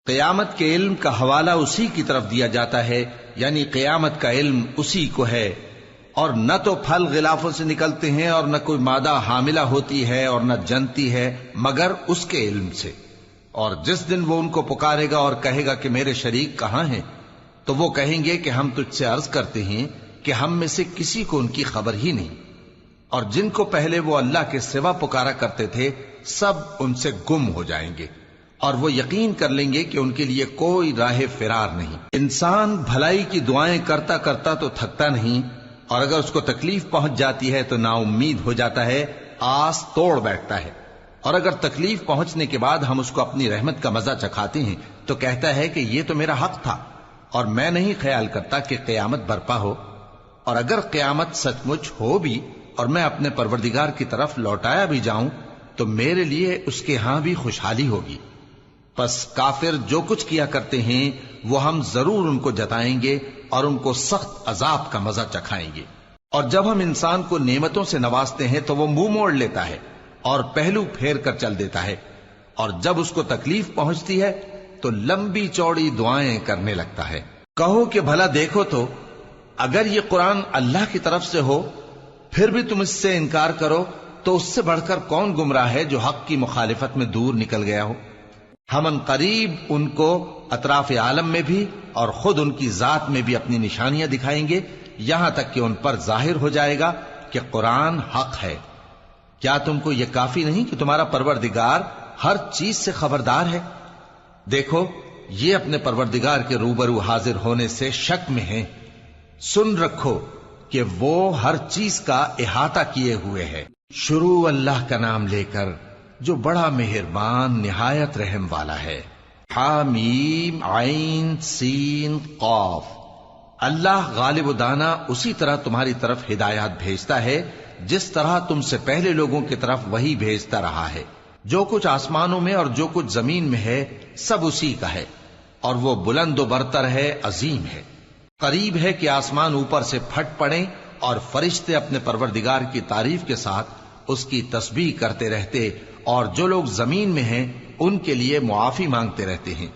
قیامت کے علم کا حوالہ اسی کی طرف دیا جاتا ہے، یعنی قیامت کا علم اسی کو ہے، اور نہ تو پھل غلافوں سے نکلتے ہیں اور نہ کوئی مادہ حاملہ ہوتی ہے اور نہ جنتی ہے مگر اس کے علم سے۔ اور جس دن وہ ان کو پکارے گا اور کہے گا کہ میرے شریک کہاں ہیں، تو وہ کہیں گے کہ ہم تجھ سے عرض کرتے ہیں کہ ہم میں سے کسی کو ان کی خبر ہی نہیں، اور جن کو پہلے وہ اللہ کے سوا پکارا کرتے تھے سب ان سے گم ہو جائیں گے، اور وہ یقین کر لیں گے کہ ان کے لیے کوئی راہ فرار نہیں۔ انسان بھلائی کی دعائیں کرتا کرتا تو تھکتا نہیں، اور اگر اس کو تکلیف پہنچ جاتی ہے تو نا امید ہو جاتا ہے، آس توڑ بیٹھتا ہے، اور اگر تکلیف پہنچنے کے بعد ہم اس کو اپنی رحمت کا مزہ چکھاتے ہیں تو کہتا ہے کہ یہ تو میرا حق تھا، اور میں نہیں خیال کرتا کہ قیامت برپا ہو۔ اور اگر قیامت سچ مچ ہو بھی اور میں اپنے پروردگار کی طرف لوٹایا بھی جاؤں تو میرے لیے اس کے ہاں بھی خوشحالی ہوگی۔ پس کافر جو کچھ کیا کرتے ہیں وہ ہم ضرور ان کو جتائیں گے اور ان کو سخت عذاب کا مزہ چکھائیں گے۔ اور جب ہم انسان کو نعمتوں سے نوازتے ہیں تو وہ منہ موڑ لیتا ہے اور پہلو پھیر کر چل دیتا ہے، اور جب اس کو تکلیف پہنچتی ہے تو لمبی چوڑی دعائیں کرنے لگتا ہے۔ کہو کہ بھلا دیکھو تو اگر یہ قرآن اللہ کی طرف سے ہو پھر بھی تم اس سے انکار کرو تو اس سے بڑھ کر کون گمراہ ہے جو حق کی مخالفت میں دور نکل گیا ہو۔ ہم ان قریب ان کو اطراف عالم میں بھی اور خود ان کی ذات میں بھی اپنی نشانیاں دکھائیں گے، یہاں تک کہ ان پر ظاہر ہو جائے گا کہ قرآن حق ہے۔ کیا تم کو یہ کافی نہیں کہ تمہارا پروردگار ہر چیز سے خبردار ہے؟ دیکھو یہ اپنے پروردگار کے روبرو حاضر ہونے سے شک میں ہیں۔ سن رکھو کہ وہ ہر چیز کا احاطہ کیے ہوئے ہے۔ شروع اللہ کا نام لے کر جو بڑا مہربان نہایت رحم والا ہے۔ حامیم عین سین قاف۔ اللہ غالب و دانا اسی طرح تمہاری طرف ہدایات بھیجتا ہے جس طرح تم سے پہلے لوگوں کی طرف وہی بھیجتا رہا ہے۔ جو کچھ آسمانوں میں اور جو کچھ زمین میں ہے سب اسی کا ہے، اور وہ بلند و برتر ہے، عظیم ہے۔ قریب ہے کہ آسمان اوپر سے پھٹ پڑیں اور فرشتے اپنے پروردگار کی تعریف کے ساتھ اس کی تسبیح کرتے رہتے، اور جو لوگ زمین میں ہیں ان کے لیے معافی مانگتے رہتے ہیں۔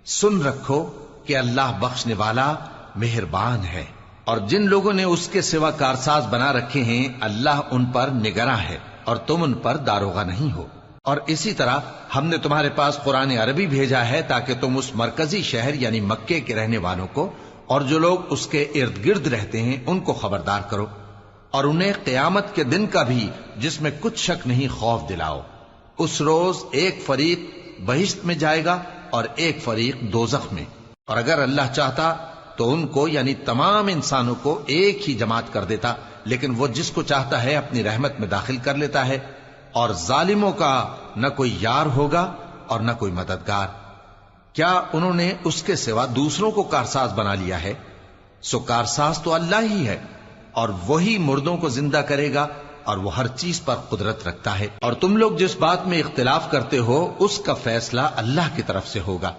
سن رکھو کہ اللہ بخشنے والا مہربان ہے، اور جن لوگوں نے اس کے سوا کارساز بنا رکھے ہیں اللہ ان پر نگراں ہے اور تم ان پر داروغہ نہیں ہو۔ اور اسی طرح ہم نے تمہارے پاس قرآن عربی بھیجا ہے تاکہ تم اس مرکزی شہر یعنی مکے کے رہنے والوں کو اور جو لوگ اس کے ارد گرد رہتے ہیں ان کو خبردار کرو، اور انہیں قیامت کے دن کا بھی جس میں کچھ شک نہیں خوف دلاؤ۔ اس روز ایک فریق بہشت میں جائے گا اور ایک فریق دوزخ میں، اور اگر اللہ چاہتا تو ان کو یعنی تمام انسانوں کو ایک ہی جماعت کر دیتا، لیکن وہ جس کو چاہتا ہے اپنی رحمت میں داخل کر لیتا ہے، اور ظالموں کا نہ کوئی یار ہوگا اور نہ کوئی مددگار۔ کیا انہوں نے اس کے سوا دوسروں کو کارساز بنا لیا ہے؟ سو کارساز تو اللہ ہی ہے، اور وہی مردوں کو زندہ کرے گا، اور وہ ہر چیز پر قدرت رکھتا ہے۔ اور تم لوگ جس بات میں اختلاف کرتے ہو اس کا فیصلہ اللہ کی طرف سے ہوگا۔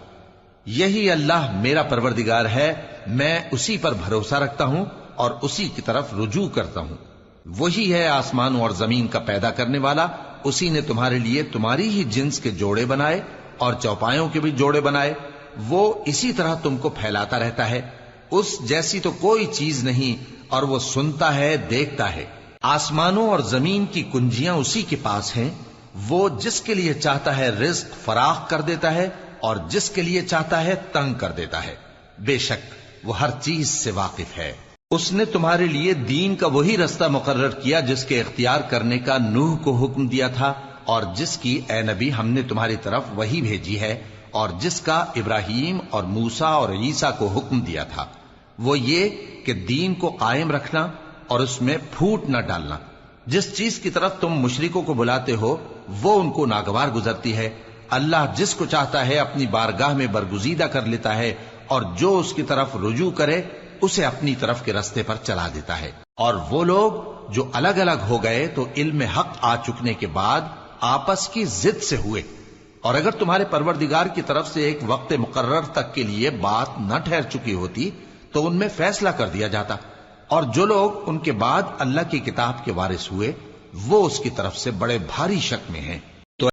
یہی اللہ میرا پروردگار ہے، میں اسی پر بھروسہ رکھتا ہوں اور اسی کی طرف رجوع کرتا ہوں۔ وہی ہے آسمانوں اور زمین کا پیدا کرنے والا، اسی نے تمہارے لیے تمہاری ہی جنس کے جوڑے بنائے اور چوپایوں کے بھی جوڑے بنائے۔ وہ اسی طرح تم کو پھیلاتا رہتا ہے، اس جیسی تو کوئی چیز نہیں، اور وہ سنتا ہے، دیکھتا ہے۔ آسمانوں اور زمین کی کنجیاں اسی کے پاس ہیں، وہ جس کے لیے چاہتا ہے رزق فراخ کر دیتا ہے اور جس کے لیے چاہتا ہے تنگ کر دیتا ہے۔ بے شک وہ ہر چیز سے واقف ہے۔ اس نے تمہارے لیے دین کا وہی رستہ مقرر کیا جس کے اختیار کرنے کا نوح کو حکم دیا تھا، اور جس کی اے نبی ہم نے تمہاری طرف وہی بھیجی ہے، اور جس کا ابراہیم اور موسیٰ اور عیسیٰ کو حکم دیا تھا، وہ یہ کہ دین کو قائم رکھنا اور اس میں پھوٹ نہ ڈالنا۔ جس چیز کی طرف تم مشرکوں کو بلاتے ہو وہ ان کو ناگوار گزرتی ہے۔ اللہ جس کو چاہتا ہے اپنی بارگاہ میں برگزیدہ کر لیتا ہے، اور جو اس کی طرف رجوع کرے اسے اپنی طرف کے رستے پر چلا دیتا ہے۔ اور وہ لوگ جو الگ الگ ہو گئے تو علم حق آ چکنے کے بعد آپس کی ضد سے ہوئے، اور اگر تمہارے پروردگار کی طرف سے ایک وقت مقرر تک کے لیے بات نہ ٹھہر چکی ہوتی تو ان میں فیصلہ کر دیا جاتا، اور جو لوگ ان کے بعد اللہ کی کتاب کے وارث ہوئے وہ اس کی طرف سے بڑے بھاری شک میں ہیں۔